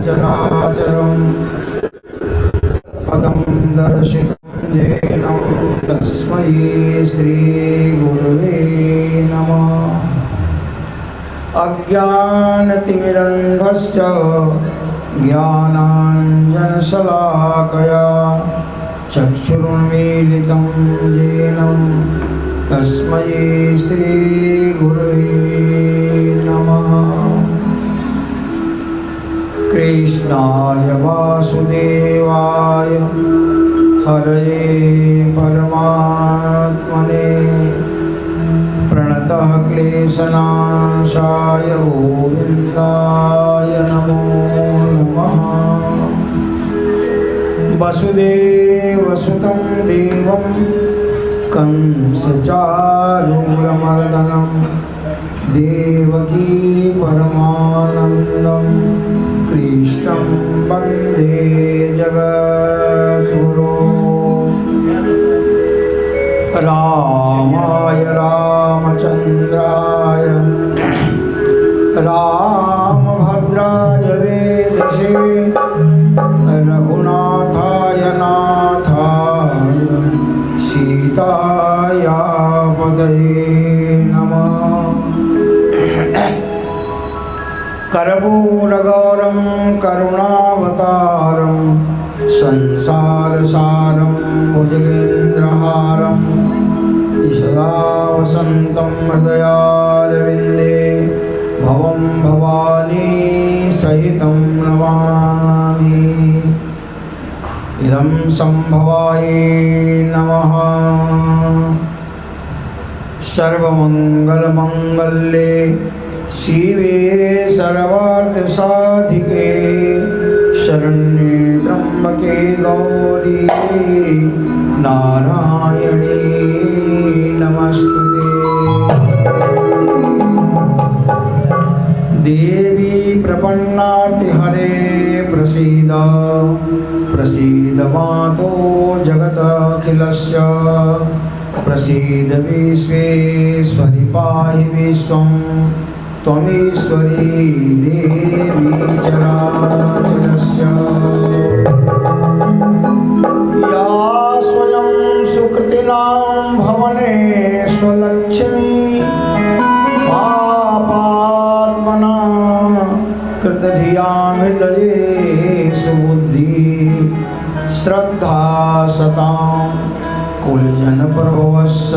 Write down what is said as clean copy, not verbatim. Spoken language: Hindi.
चराचरं पदं दर्शितं येन तस्मै श्रीगुरवे नमः। अज्ञानतिमिरन्धस्य ज्ञानाञ्जनशलाकया चक्षुरुन्मीलितं येन तस्मै श्रीगुरवे नमः। कृष्णाय वासुदेवाय हरये परमात्मने प्रणतः क्लेशनाशाय गोविन्दाय नमो नमः। वसुदेवसुतं देवं कंसचारूरमर्दनं देवकी परमानन्दं कृष्णं वन्दे जगद्गुरुं। रामाय रामचन्द्राय रामभद्राय वेदसे रघुनाथाय नाथाय सीताया पदये नमः। कर्पूरगौरं करुणावतारं संसारसारं भुजगेन्द्रहारं सदा वसन्तं हृदयारविन्दे भवं भवानी सहितं नमामि। इदं संभवाय नमः। सर्वमङ्गलमङ्गल्ये शिवे सर्वार्थसाधिके शरण्ये त्र्यम्बके गौरी नारायणी नमस्तुते। देवी प्रपन्नार्तिहरे प्रसीद प्रसीद मातो जगदखिलस्य प्रसीद विश्वेश्वरि पाहि विश्वं त्वमीश्वरी देवी चराचरस्य। या स्वयं सुकृतिनां भवने स्वलक्ष्मी पापात्मना कृतधियां हृदये सुबुद्धि श्रद्धा सतां कुलजनप्रभवस्य